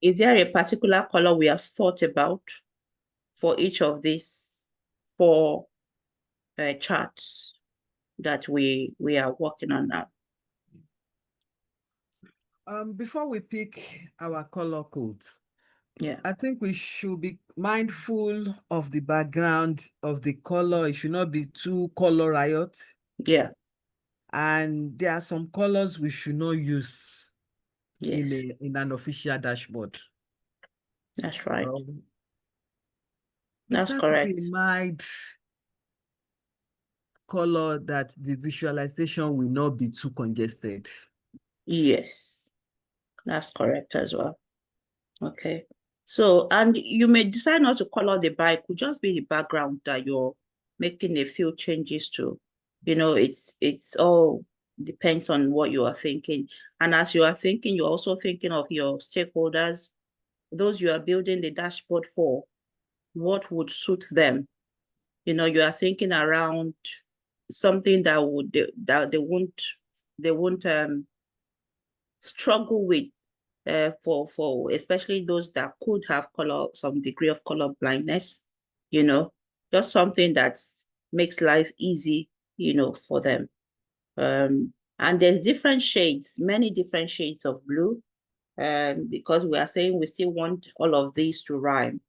is there a particular color we have thought about for each of these four charts that we are working on now? Before we pick our color codes, Yeah. I think we should be mindful of the background of the color. It should not be too color riot. Yeah. And there are some colors we should not use Yes. in an official dashboard. That's right. It That's has to be a correct. mild color that the visualization will not be too congested. Yes. That's correct as well. Okay. So, and you may decide not to color the bar. It could just be the background that you're making a few changes to. You know, it's all depends on what you are thinking. And as you are thinking, you're also thinking of your stakeholders, those you are building the dashboard for, what would suit them. You know, you are thinking around something that would that they won't struggle with for especially those that could have some degree of color blindness, you know, just something that makes life easy, you know, for them. And there's different shades, many different shades of blue, because we are saying we still want all of these to rhyme.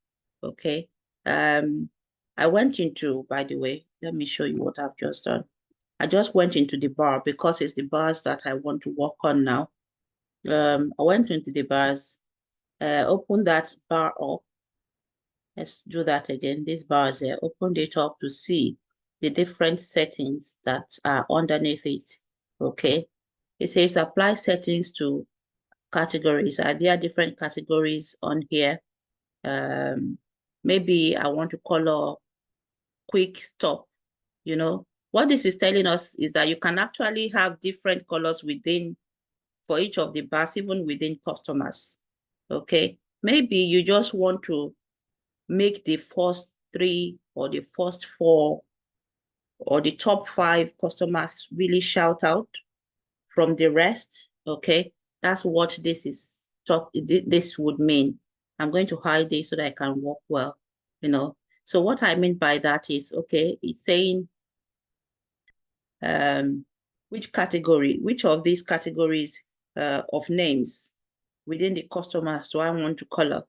Okay. I went into, by the way, let me show you what I've just done. I just went into the bar because it's the bars that I want to work on now. I went into the bars, open that bar up. Let's do that again. This bar here, opened it up to see the different settings that are underneath it. Okay. It says apply settings to categories. Are there different categories on here? Maybe I want to color quick stop, you know. What this is telling us is that you can actually have different colors within for each of the bars, even within customers. Okay. Maybe you just want to make the first three or the first four or the top five customers really shout out from the rest. Okay. That's what this would mean. I'm going to hide this so that I can work well, you know. So what I mean by that is, okay, it's saying which of these categories of names within the customer so I want to color.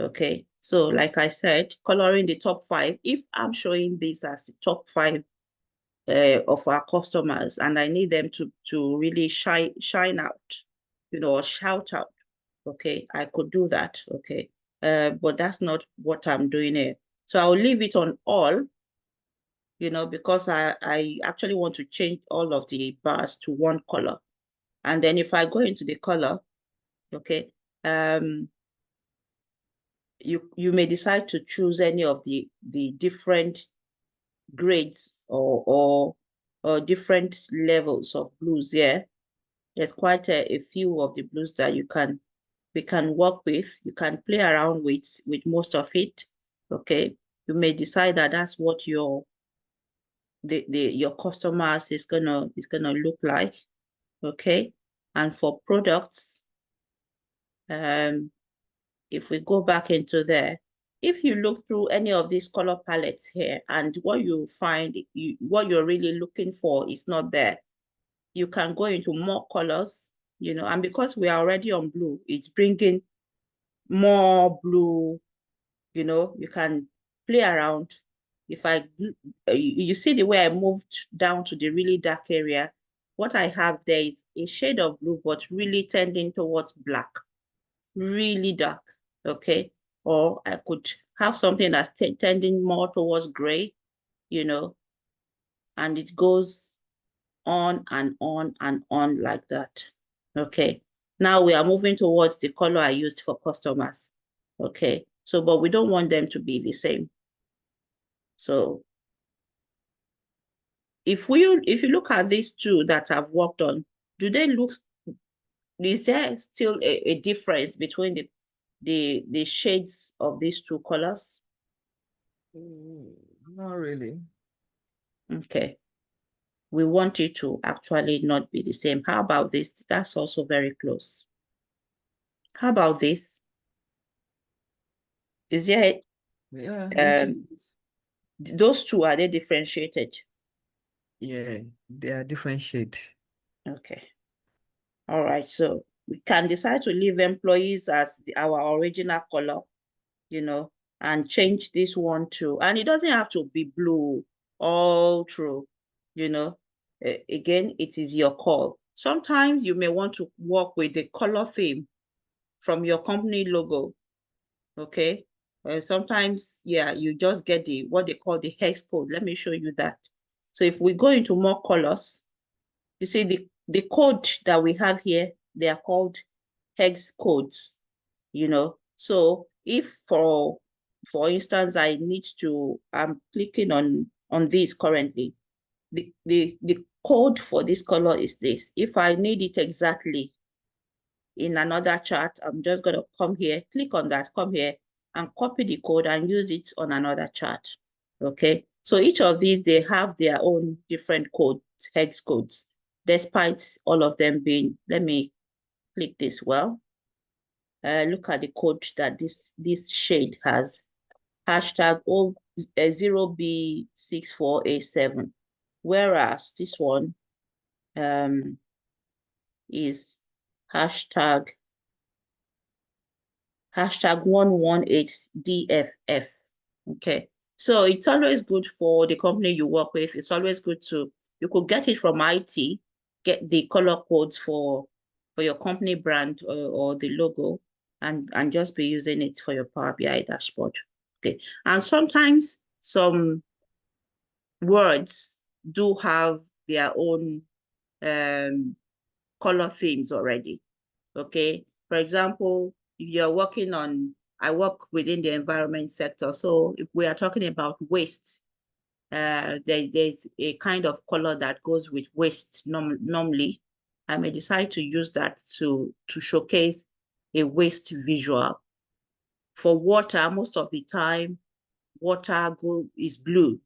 Okay, so like I said, coloring the top five, if I'm showing this as the top five of our customers and I need them to really shine out, you know, or shout out, okay, I could do that, okay. But that's not what I'm doing here. So I'll leave it on all, you know, because I actually want to change all of the bars to one color. And then if I go into the color, okay, you may decide to choose any of the different grades or different levels of blues here. There's quite a few of the blues that we can work with. You can play around with most of it. Okay, you may decide that that's what your customers is gonna look like. Okay, and for products, if we go back into there, if you look through any of these color palettes here and what you find, what you're really looking for is not there, you can go into more colors, you know, and because we are already on blue, it's bringing more blue, you know, you can play around. If you see the way I moved down to the really dark area, what I have there is a shade of blue, but really tending towards black, really dark, okay? Or I could have something that's tending more towards gray, you know, and it goes on and on and on like that, okay? Now we are moving towards the color I used for customers, okay? So, but we don't want them to be the same. So if you look at these two that I've worked on, do they look, is there still a difference between the shades of these two colors? Not really. Okay. We want it to actually not be the same. How about this? That's also very close. How about this? Is there, Yeah, little um, bit. those two, are they differentiated? Yeah, they are different shade. Okay. All right. So we can decide to leave employees as our original color, and change this one to, and it doesn't have to be blue all through, you know. Again, it is your call. Sometimes you may want to work with the color theme from your company logo, okay? Sometimes, yeah, you just get what they call the hex code. Let me show you that. So if we go into more colors, you see the code that we have here, they are called hex codes, So if for instance, I'm clicking on this currently, the code for this color is this. If I need it exactly in another chart, I'm just going to come here, click on that, come here and copy the code and use it on another chart. Okay. So each of these, they have their own different codes, hex codes, despite all of them being, let me click this well. Look at the code that this shade has. Hashtag 0B64A7. Whereas this one is hashtag 118DFF. Okay. So it's always good for the company you work with. It's always good you could get it from IT, get the color codes for your company brand or the logo, and just be using it for your Power BI dashboard. Okay. And sometimes some words do have their own color themes already. Okay. For example, if you're working I work within the environment sector. So if we are talking about waste, there's a kind of color that goes with waste normally. I may decide to use that to showcase a waste visual. For water, most of the time, water is blue.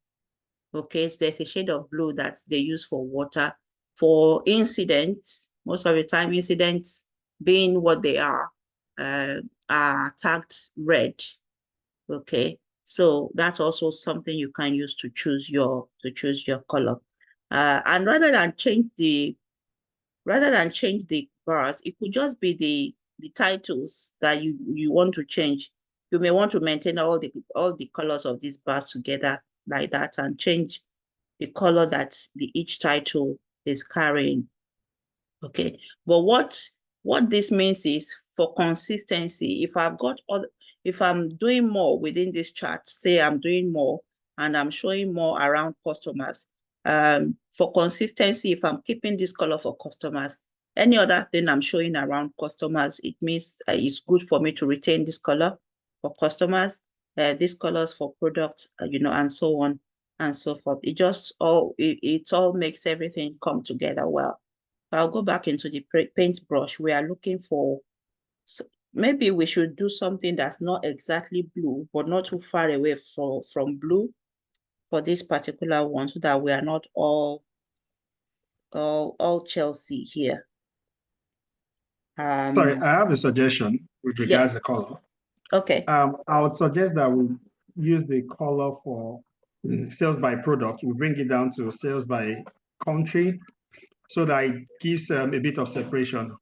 Okay, so there's a shade of blue that they use for water. For incidents, most of the time incidents being what they are tagged red. Okay, so that's also something you can use to choose your color. And rather than change the bars, it could just be the titles that you want to change. You may want to maintain all the colors of these bars together like that and change the color that each title is carrying. Okay, but what this means is for consistency. If I'm doing more within this chart, say I'm doing more and I'm showing more around customers. For consistency, if I'm keeping this color for customers, any other thing I'm showing around customers, it means it's good for me to retain this color for customers, these colors for products, and so on and so forth. It all makes everything come together well. I'll go back into the paintbrush. We are looking for, maybe we should do something that's not exactly blue, but not too far away from blue for this particular one, so that we are not all Chelsea here. Sorry, I have a suggestion with regards Yes. to color. Okay. I would suggest that we use the color for sales by product. We bring it down to sales by country so that it gives a bit of separation.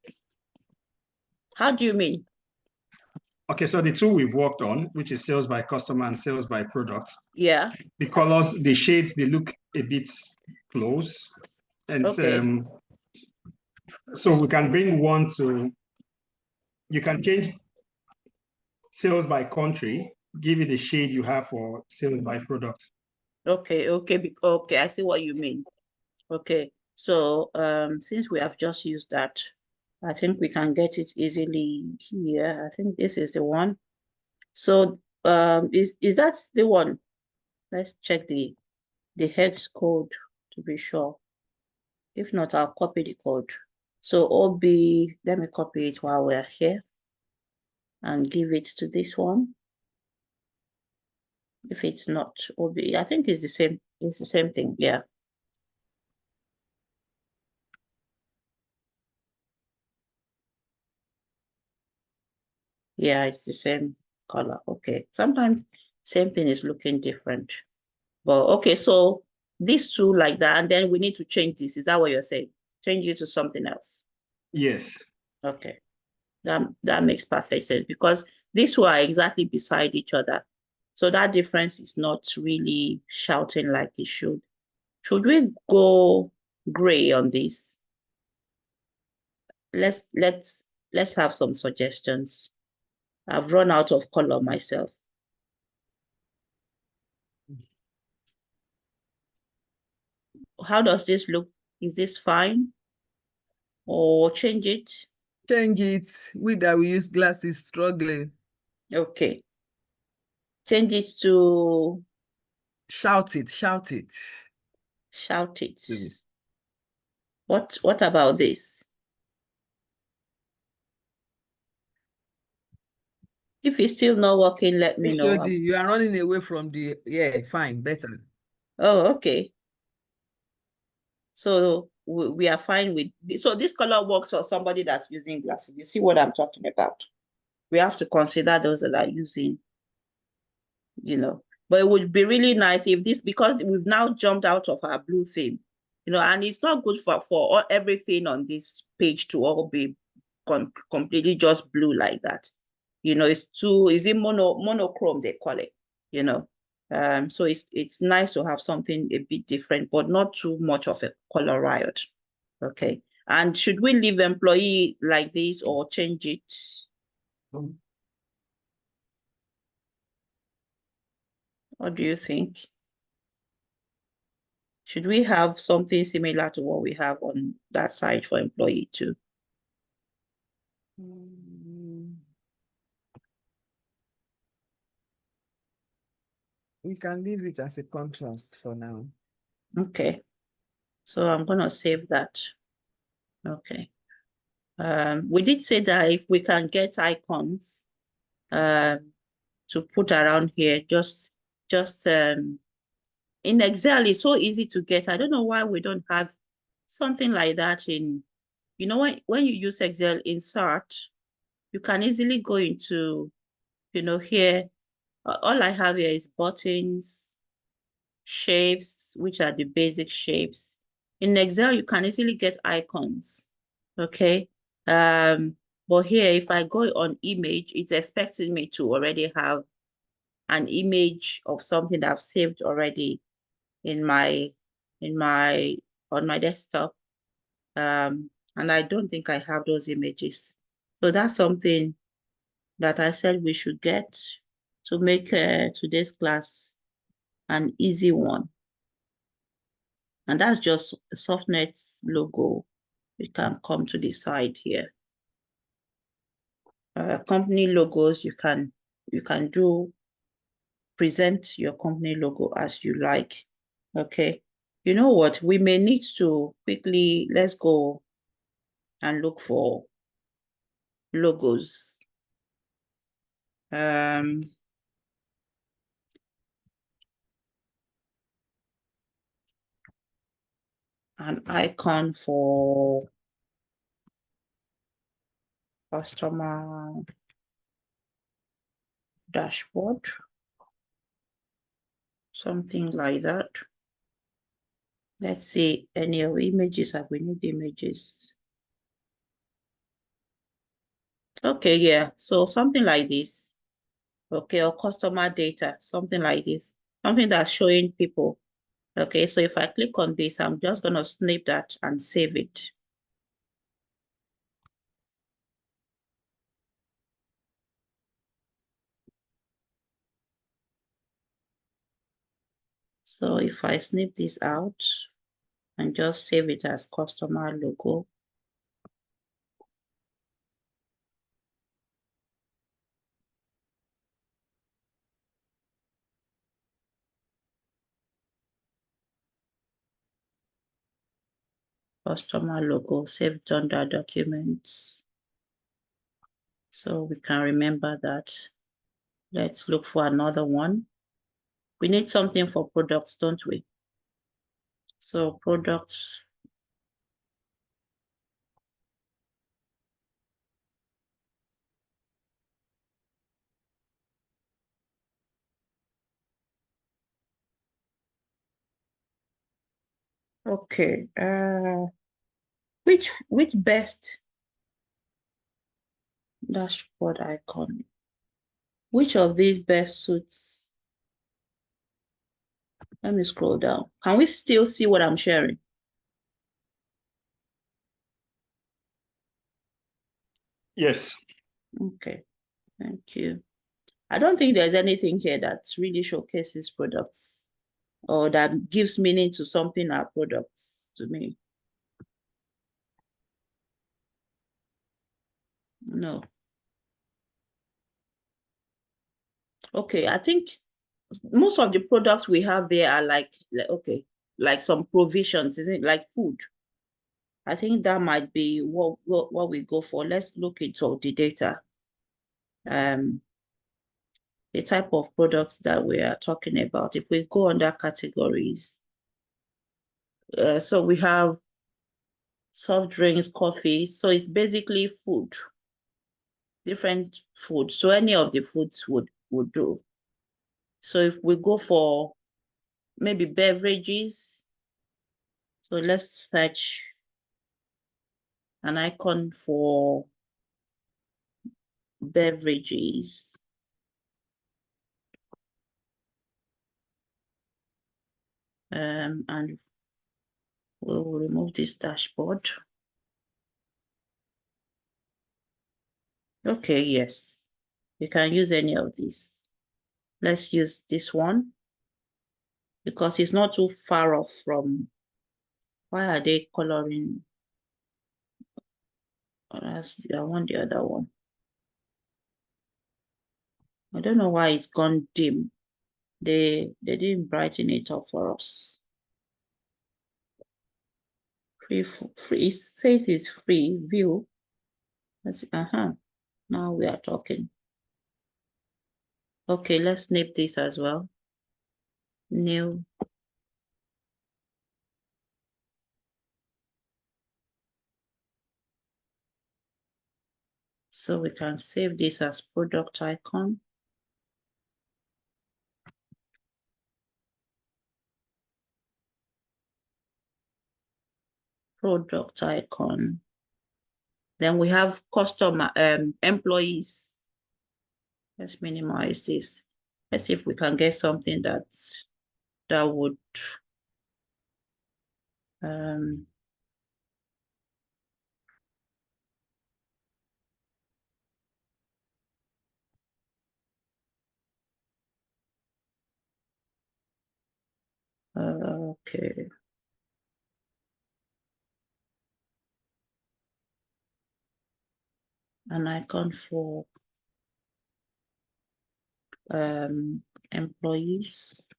How do you mean? Okay, so the two we've worked on, which is sales by customer and sales by product. Yeah. The colors, the shades, they look a bit close. And okay. So we can bring one to, you can change sales by country, give it the shade you have for sales by product. Okay, I see what you mean. Okay, so since we have just used that, I think we can get it easily here. I think this is the one. So is that the one? Let's check the hex code to be sure. If not, I'll copy the code. So OB, let me copy it while we're here and give it to this one. If it's not OB, I think it's the same. It's the same thing. Yeah. Yeah, it's the same. color. Okay, sometimes same thing is looking different. But okay, so these two like that, and then we need to change this. Is that what you're saying? Change it to something else. Yes. Okay, that makes perfect sense because these two are exactly beside each other. So that difference is not really shouting like it should. Should we go gray on this? Let's have some suggestions. I've run out of color myself. How does this look? Is this fine? Or change it? Change it. We that we use glasses struggling. Okay. Change it to Shout it, shout it. shout it. What about this? If it's still not working, let me know. HOD, you are running away from the, yeah, fine, better. Oh, okay. So we are fine with, so this color works for somebody that's using glasses. You see what I'm talking about? We have to consider those that are using, but it would be really nice if this, because we've now jumped out of our blue theme, and it's not good for everything on this page to all be completely just blue like that. Is it monochrome they call it, so it's nice to have something a bit different, but not too much of a color riot. Okay. And should we leave employee like this or change it? What do you think? Should we have something similar to what we have on that side for employee too? We can leave it as a contrast for now. Okay. So I'm going to save that. Okay. We did say that if we can get icons to put around here, just in Excel, it's so easy to get. I don't know why we don't have something like that in, when you use Excel insert, you can easily go into, here, all I have here is buttons, shapes, which are the basic shapes. In Excel, you can easily get icons, okay? But here, if I go on image, it's expecting me to already have an image of something that I've saved already on my desktop. And I don't think I have those images. So that's something that I said we should get to make today's class an easy one. And that's just SoftNet's logo. We can come to the side here. Company logos, you can present your company logo as you like. Okay. You know what? We may need to quickly, let's go and look for logos. An icon for customer dashboard, something like that. Let's see any of images. We need images. Okay, yeah. So something like this. Okay, or customer data, something like this. Something that's showing people. Okay, so if I click on this, I'm just gonna snip that and save it. So if I snip this out and just save it as customer logo. Customer logo saved under documents. So we can remember that. Let's look for another one. We need something for products, don't we? So products. Okay. Which best dashboard icon? Which of these best suits? Let me scroll down. Can we still see what I'm sharing? Yes. Okay, thank you. I don't think there's anything here that really showcases products or that gives meaning to something our products to me. No. Okay, I think most of the products we have there are like okay, like some provisions, isn't it? Like food. I think that might be what we go for. Let's look into the data. The type of products that we are talking about. If we go under categories, so we have soft drinks, coffee. So it's basically food, different food. So any of the foods would do. So if we go for maybe beverages, so let's search an icon for beverages. And we'll remove this dashboard. Okay, yes, you can use any of these. Let's use this one because it's not too far off from. Why are they coloring? Oh, I want the other one. I don't know why it's gone dim. They didn't brighten it up for us. Free, it says it's free view. Let's now we are talking. Okay, let's snip this as well. New. So we can save this as product icon. Product icon. Then we have customer employees. Let's minimize this. Let's see if we can get something that would okay. An icon for employees.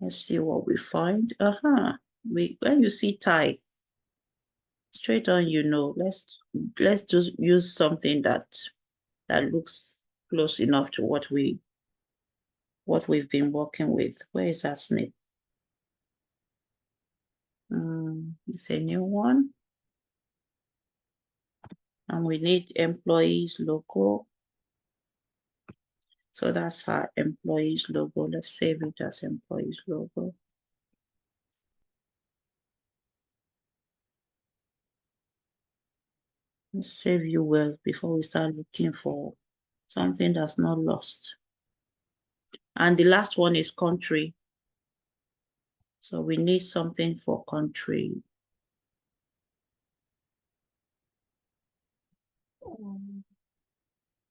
Let's see what we find. When you see tie, straight on, let's just use something that looks close enough to what we've been working with. Where is that snip? It's a new one. And we need employees logo. So that's our employees logo. Let's save it as employees logo. Let's save you well before we start looking for something that's not lost. And the last one is country. So we need something for country.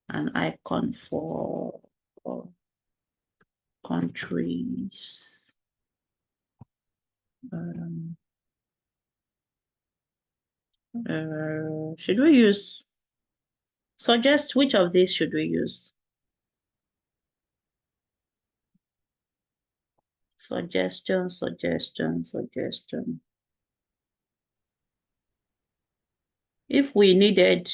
An icon for countries. Should we suggest which of these should we use? Suggestion. If we needed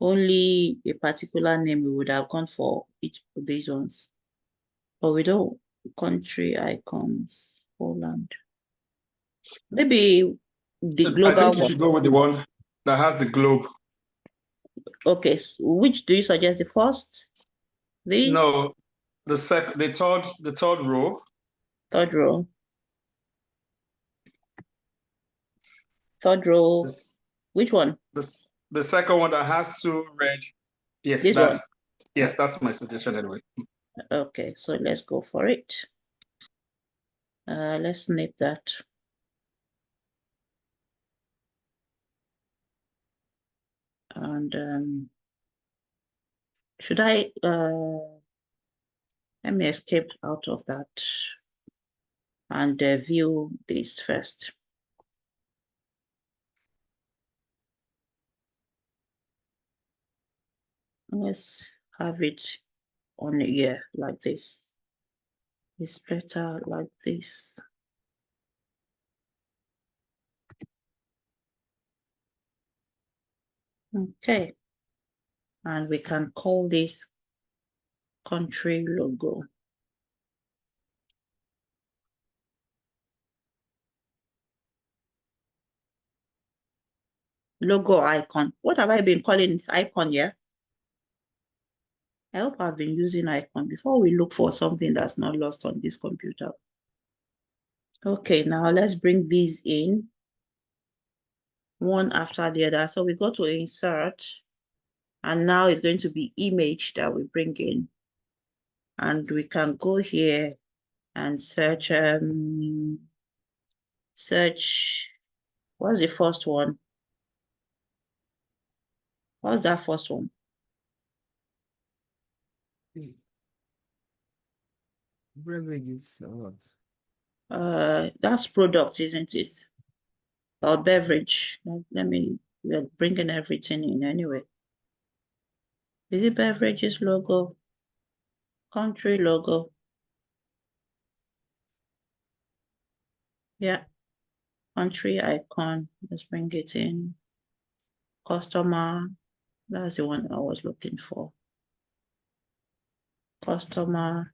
only a particular name, we would have gone for each of these ones. But we don't. Country icons, Poland. Maybe the global I think you one. should go with the one that has the globe. Okay, so which do you suggest? The first? This? No, the third row. Third row. Third row. This, Which one? the second one that has two red. Yes, This one. that's my suggestion anyway. Okay, so let's go for it. Let's snip that. And should I let me escape out of that and view this first. Let's have it on here like this. It's better like this. Okay. And we can call this country logo. Logo icon. What have I been calling this icon here? I hope I've been using icon before we look for something that's not lost on this computer. Okay, now let's bring these in one after the other. So we go to insert, and now it's going to be image that we bring in. And we can go here and search, what's the first one? What's that first one? Beverages or what? That's product, isn't it? Or beverage. We're bringing everything in anyway. Is it beverages logo? Country logo. Yeah. Country icon. Let's bring it in. Customer. That's the one I was looking for. Customer.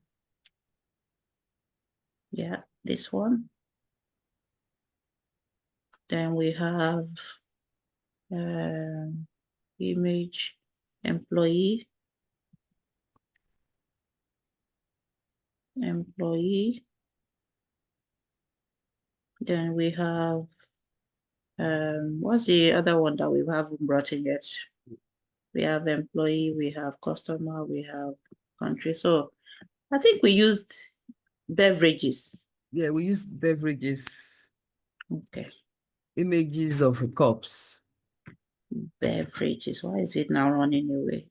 Yeah, this one. Then we have image, employee. Employee. Then we have, what's the other one that we haven't brought in yet? We have employee, we have customer, we have country. So I think we used beverages. Yeah, we use beverages. Okay. Images of cups. Beverages. Why is it now running away?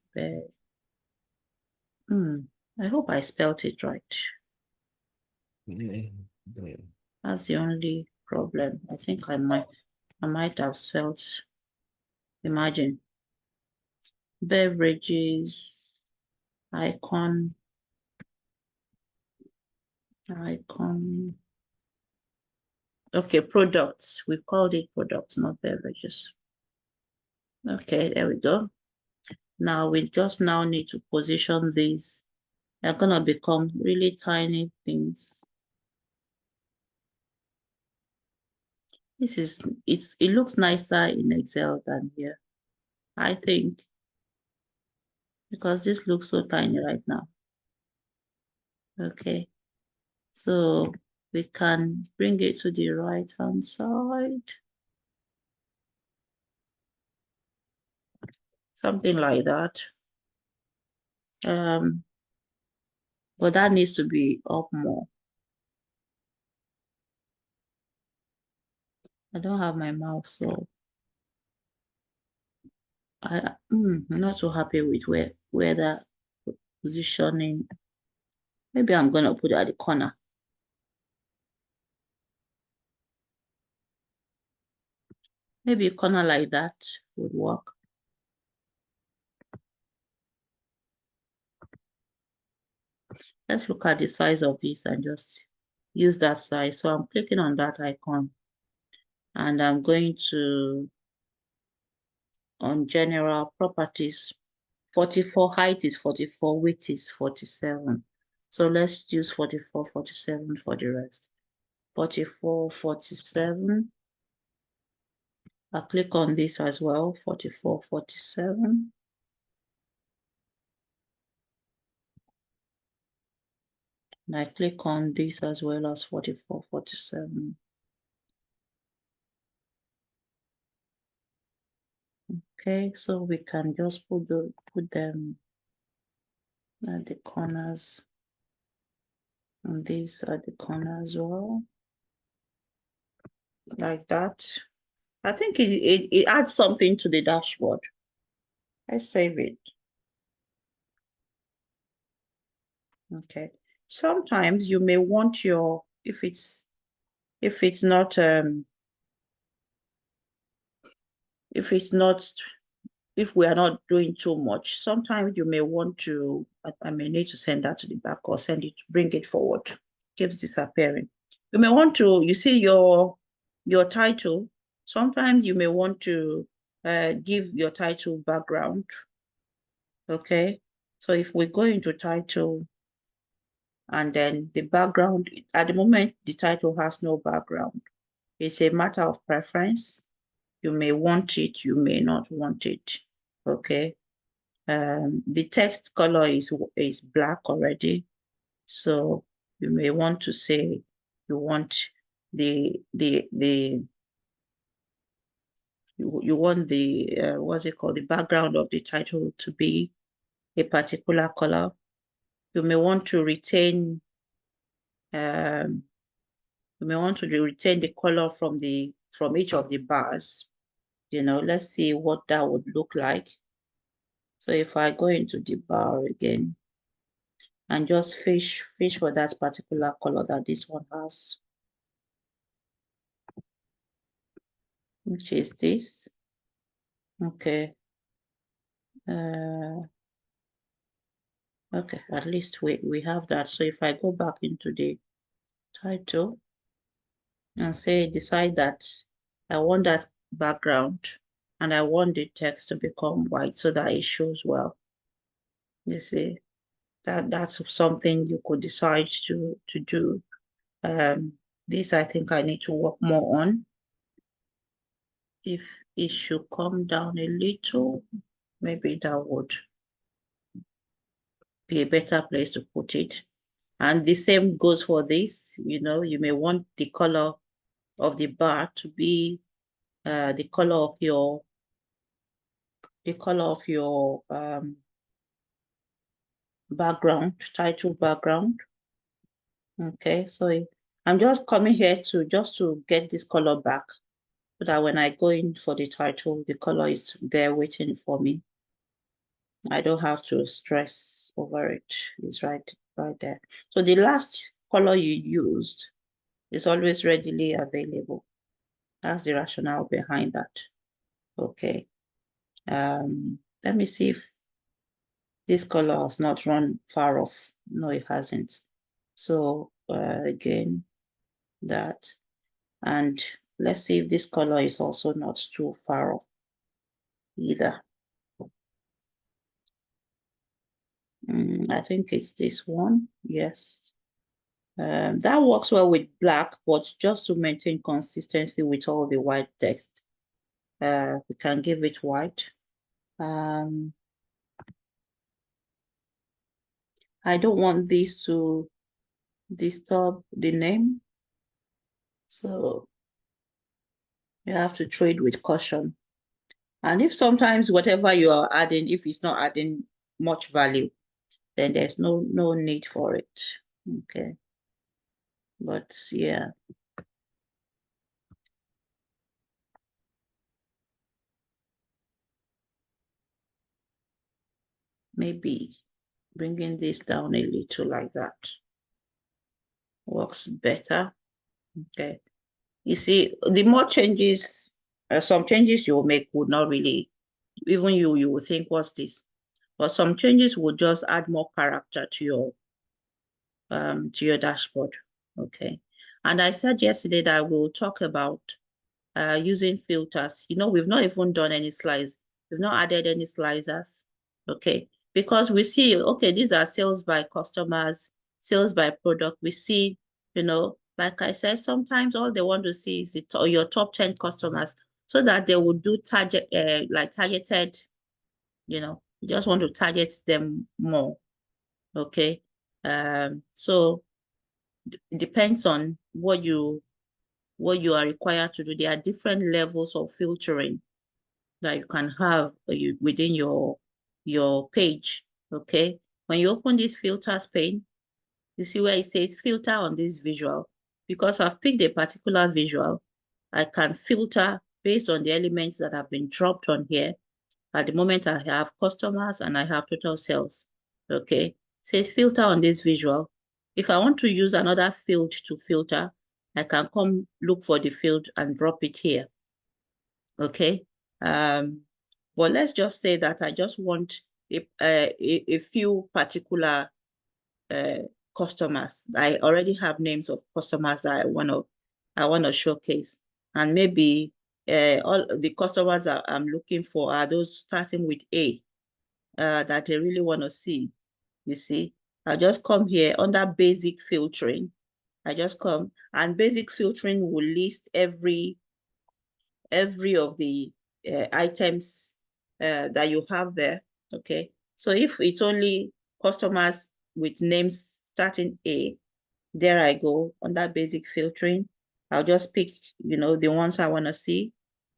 I hope I spelled it right. Yeah. That's the only problem. I think I might have spelled. Imagine. Beverages. Icon. Okay, products. We called it products, not beverages. Okay, there we go. Now we just now need to position these. They're gonna become really tiny things. It looks nicer in Excel than here, I think, because this looks so tiny right now. Okay, so we can bring it to the right hand side. Something like that. But that needs to be up more. I don't have my mouse, so I'm not so happy with where that positioning. Maybe I'm gonna put it at the corner. Maybe a corner like that would work. Let's look at the size of this and just use that size. So I'm clicking on that icon and I'm going to, on general properties, 44, height is 44, width is 47. So let's use 44, 47 for the rest. 44, 47. I'll click on this as well, 44, 47. And I click on this as well as 44, 47. Okay, so we can just put them at the corners, and these are the corners as well, like that. I think it adds something to the dashboard. I save it. Okay. Sometimes you may want your, if it's not if we are not doing too much, sometimes you may want to, I may need to send that to the back or bring it forward. Keeps disappearing. You may want to, you see your title. Sometimes you may want to give your title background. Okay. So if we go into title, and then the background, at the moment, the title has no background. It's a matter of preference. You may want it, you may not want it. Okay. The text color is black already. So you may want to say you want you want the what's it called, the background of the title to be a particular color. You may want to retain the color from each of the bars. Let's see what that would look like. So if I go into the bar again and just fish for that particular color that this one has, which is this. Okay. Okay, at least we have that. So if I go back into the title and decide that I want that background and I want the text to become white so that it shows well. You see, that's something you could decide to do. This I think I need to work more on. If it should come down a little, maybe that would be a better place to put it. And the same goes for this. You may want the color of the bar to be the color of your background, title background. Okay, so I'm just coming here to get this color back so that when I go in for the title, the color is there waiting for me. I don't have to stress over it. It's right there. So the last color you used is always readily available. That's the rationale behind that. Okay. Let me see if this color has not run far off. No, it hasn't. So again, that. And let's see if this color is also not too far off either. I think it's this one. Yes. That works well with black, but just to maintain consistency with all the white text, we can give it white. I don't want this to disturb the name, so you have to trade with caution. And if sometimes whatever you are adding, if it's not adding much value, then there's no need for it. Okay. But yeah. Maybe bringing this down a little like that works better. Okay. You see, the more changes, some changes you'll make would not really, even you will think, what's this? But some changes will just add more character to your dashboard. Okay. And I said yesterday that we'll talk about using filters. We've not even done any slides. We've not added any slicers. Okay. Because we see, okay, these are sales by customers, sales by product. We see, like I said, sometimes all they want to see is your top 10 customers so that they will do targeted, you just want to target them more. Okay. So depends on what you are required to do. There are different levels of filtering that you can have within your page. Okay, when you open this filters pane, you see where it says filter on this visual. Because I've picked a particular visual, I can filter based on the elements that have been dropped on here. At the moment, I have customers and I have total sales. Okay, it says filter on this visual. If I want to use another field to filter, I can come look for the field and drop it here. Okay, but let's just say that I just want a few particular customers. I already have names of customers I want to showcase, and maybe all the customers that I'm looking for are those starting with A that I really want to see. You see, I'll just come here under basic filtering. I just come, and basic filtering will list every of the items that you have there. Okay, so if it's only customers with names starting A, there I go under basic filtering. I'll just pick, the ones I want to see,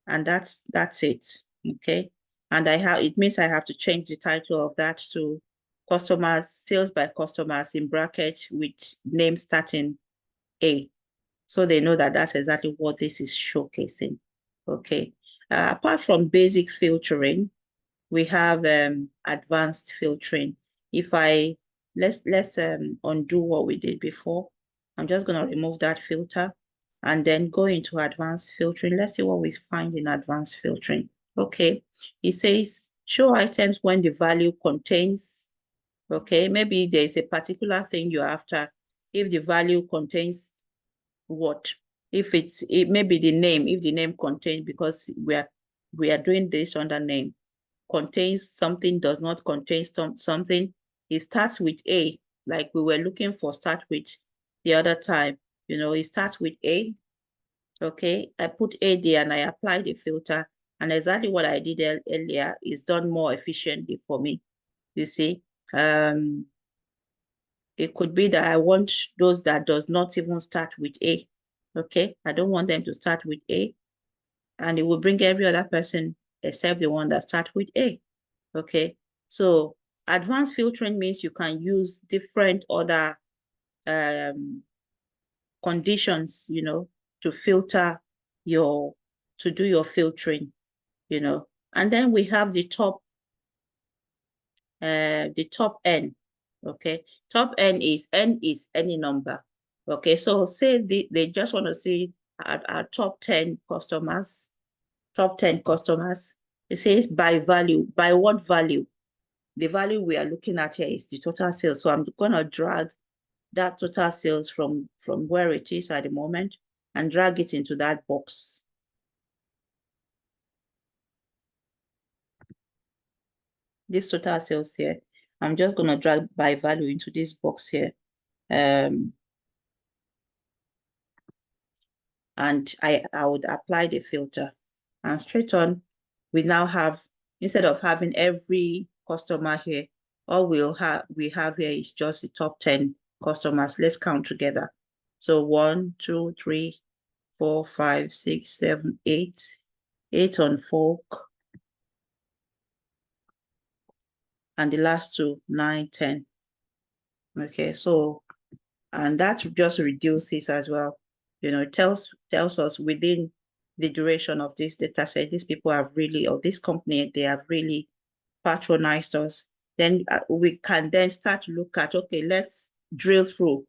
and that's it. Okay, and it means I have to change the title of that to customers, sales by customers in brackets with name starting A, so they know that that's exactly what this is showcasing. Okay, apart from basic filtering, we have advanced filtering. If let's undo what we did before. I'm just going to remove that filter and then go into advanced filtering. Let's see what we find in advanced filtering. Okay, it says show items when the value contains, okay, maybe there's a particular thing you're after. If the value contains what? If it may be the name, if the name contains, because we are doing this under name, contains something, does not contain something, it starts with A, like we were looking for start with the other time. It starts with A. Okay, I put A there and I apply the filter, and exactly what I did earlier is done more efficiently for me. You see, it could be that I want those that does not even start with A. Okay, I don't want them to start with A, and it will bring every other person except the one that starts with A. Okay, so advanced filtering means you can use different other conditions, to filter to do your filtering, and then we have the top N. Okay, top N is any number. Okay, so say they just want to see our top 10 customers, It says by value. By what value? The value we are looking at here is the total sales. So I'm going to drag that total sales from where it is at the moment and drag it into that box. This total sales here, I'm just going to drag by value into this box here. And I would apply the filter, and straight on, we now have, instead of having every customer here, all we have here is just the top 10 customers. Let's count together. So 1, 2, 3, 4, 5, 6, 7, 8. 8 on folk. And the last two, 9, 10. Okay, so, and that just reduces as well. It tells us within the duration of this data set, these people have really, or this company, they have really patronized us. Then we can then start to look at, okay, let's drill through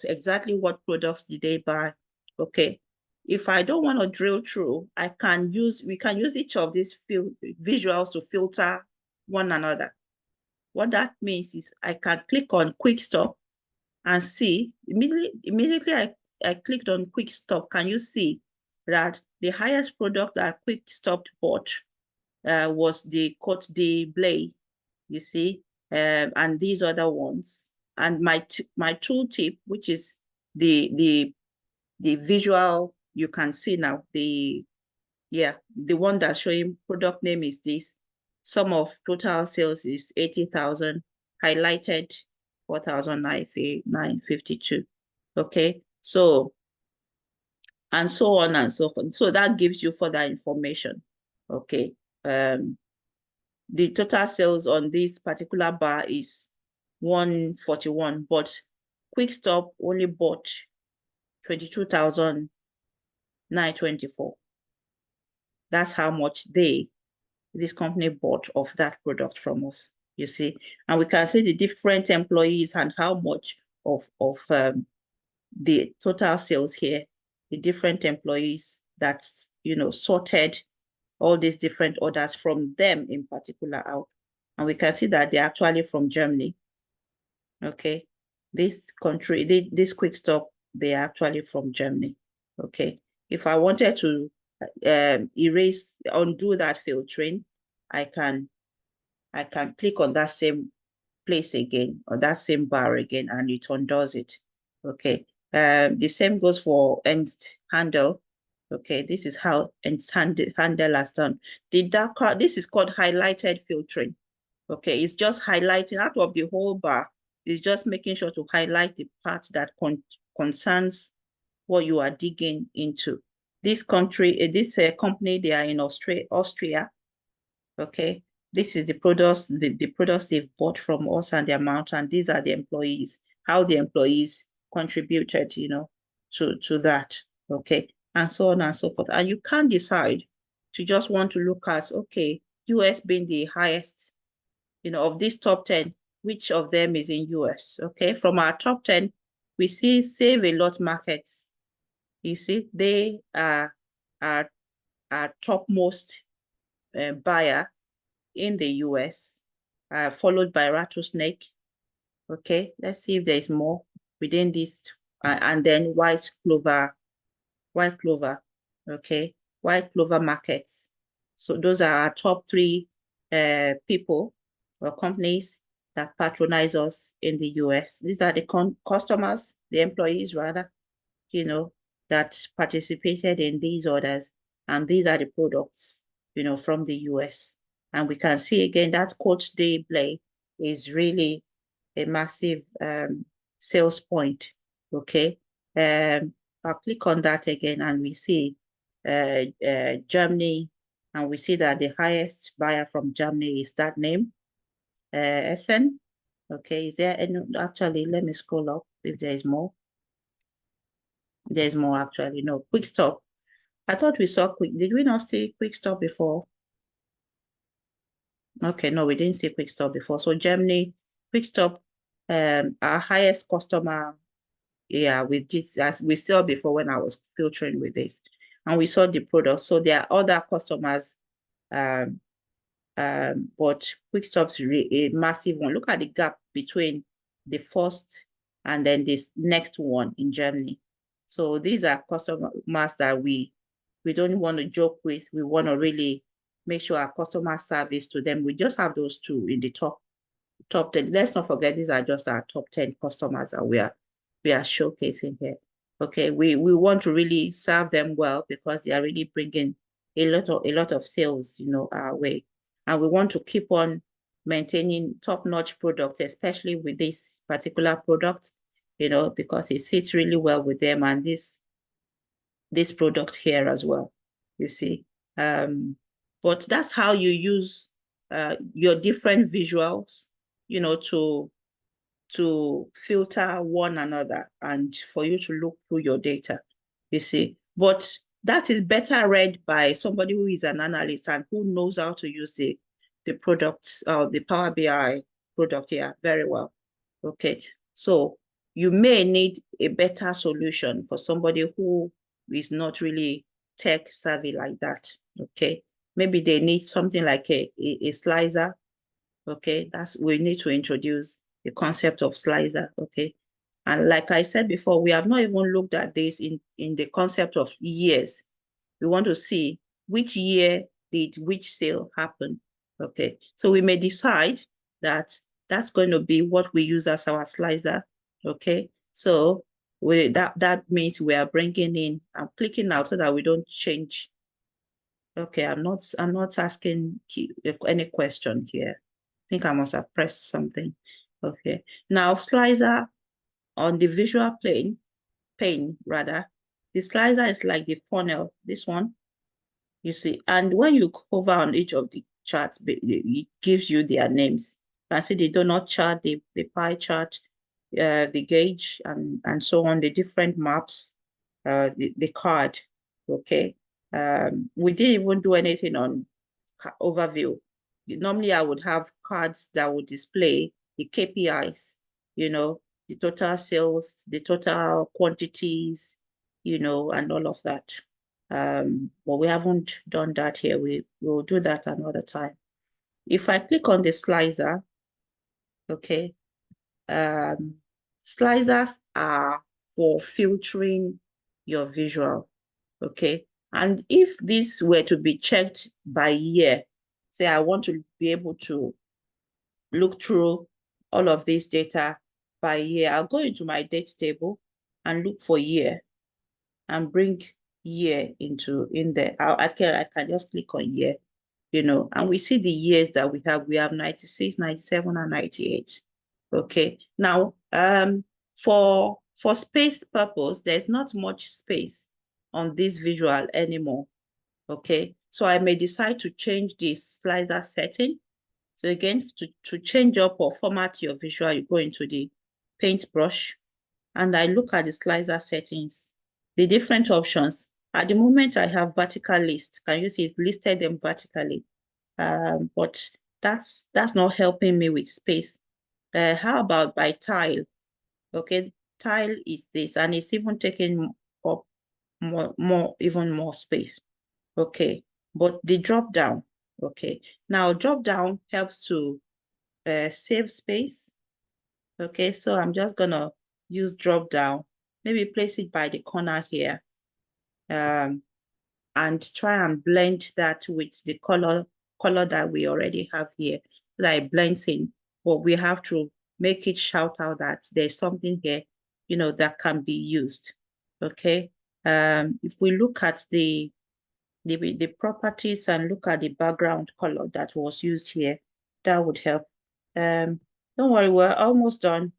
exactly what products did they buy? Okay, if I don't want to drill through, we can use each of these visuals to filter one another. What that means is I can click on quick stop and see, immediately I clicked on quick stop. Can you see that the highest product that quick stop bought was the Cote de Blay, you see, and these other ones. And my tooltip, which is the visual, you can see now, the one that's showing product name is this. Sum of total sales is 80,000, highlighted 4,952. Okay, so, and so on and so forth. So that gives you further information. Okay, the total sales on this particular bar is 141, but Quick Stop only bought 22,924. That's how much this company bought of that product from us, you see. And we can see the different employees and how much of the total sales here, the different employees that's, sorted all these different orders from them in particular out. And we can see that they're actually from Germany. Okay. This country, this Quick Stop, they're actually from Germany. Okay. If I wanted to undo that filtering, I can click on that same place again, or that same bar again, and it undoes it. Okay. The same goes for Ernst Handel. Okay, this is how Ernst Handel has done. The darker, this is called highlighted filtering. Okay, it's just highlighting out of the whole bar. It's just making sure to highlight the part that concerns what you are digging into. This company, they are in Austria. Okay, this is the products, the products they've bought from us and the amount, and these are the employees, how the employees contributed, to that. Okay, and so on and so forth. And you can decide to just want to look at, okay, US being the highest, of these top 10, which of them is in US? Okay, from our top 10, we see Save a Lot markets. You see, they are our topmost buyer in the US, followed by Rattlesnake. Okay, let's see if there's more within this, and then White Clover. Okay, White Clover markets. So those are our top 3 people or companies that patronize us in the US. These are the customers, the employees rather, that participated in these orders. And these are the products, from the US. And we can see again that Coach display is really a massive sales point. Okay. I'll click on that again and we see Germany, and we see that the highest buyer from Germany is that name, Essen. Okay, is there any, actually, let me scroll up if there is more. There's more actually, no, Quick Stop. I thought we saw did we not see Quick Stop before? Okay, no, we didn't see Quick Stop before. So Germany, Quick Stop, our highest customer, yeah, we did, as we saw before when I was filtering with this, and we saw the product. So there are other customers, but Quick Stop's a massive one. Look at the gap between the first and then this next one in Germany. So these are customers that we don't want to joke with. We want to really make sure our customer service to them. We just have those 2 in the top 10. Let's not forget, these are just our top 10 customers that we are showcasing here. Okay, we want to really serve them well because they are really bringing a lot of sales, our way. And we want to keep on maintaining top-notch products, especially with this particular product, because it sits really well with them, and this product here as well, you see. But that's how you use your different visuals, to filter one another and for you to look through your data, you see. But that is better read by somebody who is an analyst and who knows how to use the products, the Power BI product here very well. Okay, so you may need a better solution for somebody who is not really tech savvy like that. Okay, maybe they need something like a slicer. Okay, we need to introduce the concept of slicer. Okay, and like I said before, we have not even looked at this in the concept of years. We want to see which year did which sale happen. Okay, so we may decide that that's going to be what we use as our slicer. Okay, so that means we are bringing in, I'm clicking now so that we don't change. Okay, I'm not asking any question here. I think I must have pressed something. Okay, now slicer on the visual plane, pane rather. The slicer is like the funnel, this one, you see. And when you hover on each of the charts, it gives you their names. You can see the donut chart, the pie chart, the gauge, and so on, the different maps, the card, okay? We didn't even do anything on overview. Normally, I would have cards that would display the KPIs, you know, the total sales, the total quantities, you know, and all of that. But we haven't done that here. We'll do that another time. If I click on the slicer, okay, slicers are for filtering your visual, okay? And if this were to be checked by year, say I want to be able to look through all of this data by year, I'll go into my date table and look for year and bring year in there. I can just click on year, you know, and we see the years that we have. We have 96, 97, and 98. Okay. Now, for space purpose, there's not much space on this visual anymore. Okay. So I may decide to change this slicer setting. So again, to change up or format your visual, you go into the paintbrush and I look at the slicer settings, the different options. At the moment, I have vertical list. Can you see it's listed them vertically? But that's not helping me with space. How about by tile? Okay, tile is this, and it's even taking up even more space. Okay, but the drop down. Okay, now drop down helps to save space. Okay, so I'm just gonna use drop down, maybe place it by the corner here, and try and blend that with the color that we already have here, so that it blends in. But we have to make it shout out that there's something here, you know, that can be used. Okay. If we look at the properties and look at the background color that was used here, that would help. Don't worry, we're almost done.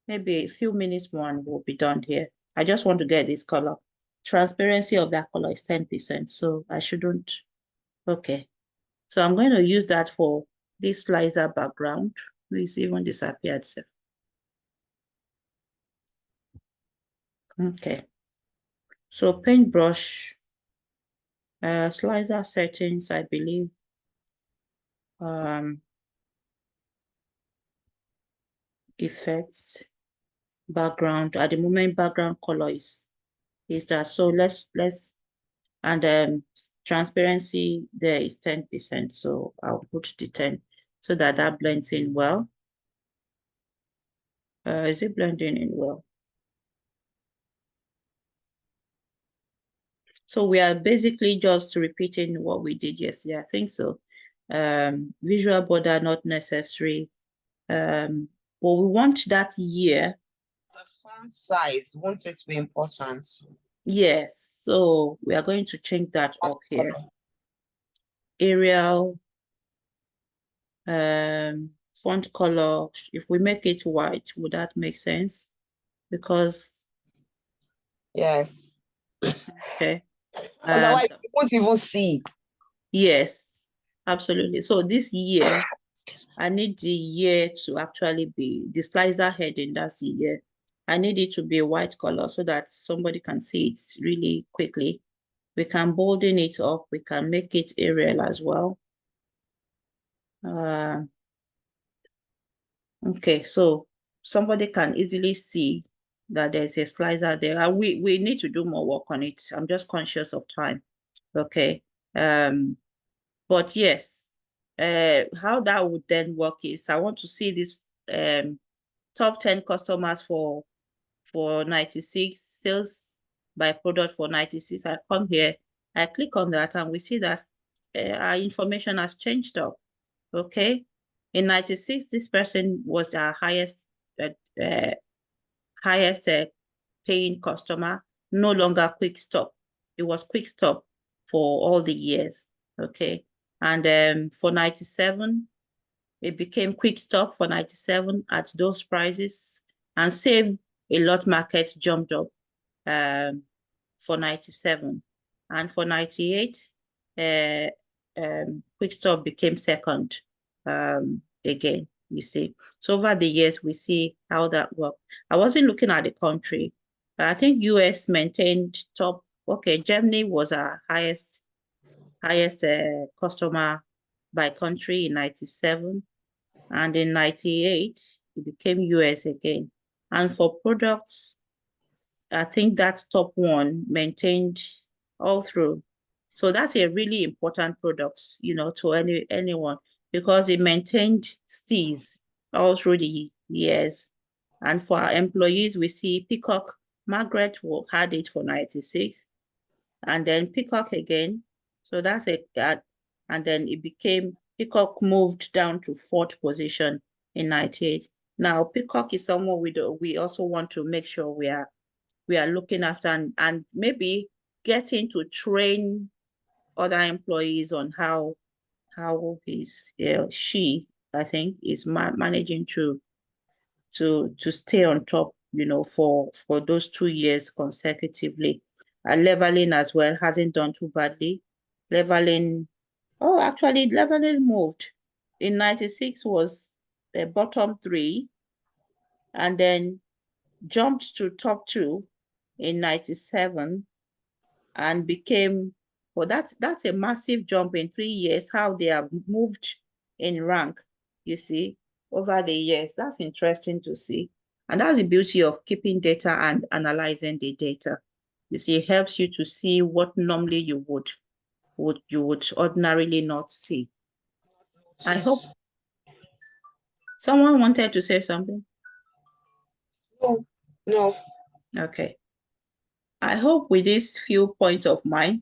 Maybe a few minutes more and we'll be done here. I just want to get this color. Transparency of that color is 10%, so I shouldn't. Okay, so I'm going to use that for this slicer background. It's even disappeared. So. Okay, so paintbrush, slicer settings, I believe. Effects, background. At the moment, background color is that. So let's and transparency there is 10%. So I'll put the 10 so that blends in well. Is it blending in well? So we are basically just repeating what we did yesterday. I think so. Visual border not necessary. But we want that year. The font size, won't it be important? Yes, so we are going to change that up here. Arial, font color, if we make it white, would that make sense? Because yes. Okay. Otherwise, we won't even see it. Yes, absolutely. So this year, I need the year to actually be the slicer heading, that's the year. I need it to be a white color so that somebody can see it really quickly. We can bolden it up. We can make it Arial as well. Okay, so somebody can easily see that there's a slicer there. And we need to do more work on it. I'm just conscious of time. Okay. But yes, how that would then work is I want to see this top 10 customers for 96, sales by product for 96. I come here, I click on that, and we see that our information has changed up. Okay. In 96, this person was our highest paying customer, no longer quick stop. It was quick stop for all the years. Okay. And for 97, it became quick stop for 97 at those prices, and Save a Lot markets jumped up. for 97. And for 98, Quick Stop became second again, you see. So over the years, we see how that worked. I wasn't looking at the country. I think US maintained top. Okay, Germany was our highest customer by country in 97. And in 98, it became US again. And for products, I think that top one maintained all through. So that's a really important product, you know, to anyone, because it maintained steez all through the years. And for our employees, we see Peacock. Margaret had it for 96, and then Peacock again. So that's and then it became, Peacock moved down to 4th position in 98. Now, Peacock is someone we also want to make sure we are looking after, and maybe getting to train other employees on how she, I think, is managing to stay on top, you know, for those 2 years consecutively. Leveling as well hasn't done too badly. Leveling, oh, actually, Leveling moved. In 96 was the bottom 3, and then jumped to top 2 in 97, and became, well, that's a massive jump in 3 years, how they have moved in rank, you see, over the years. That's interesting to see. And that's the beauty of keeping data and analyzing the data. You see, it helps you to see what normally you would ordinarily not see. I hope someone wanted to say something. No. Okay. I hope with these few points of mine,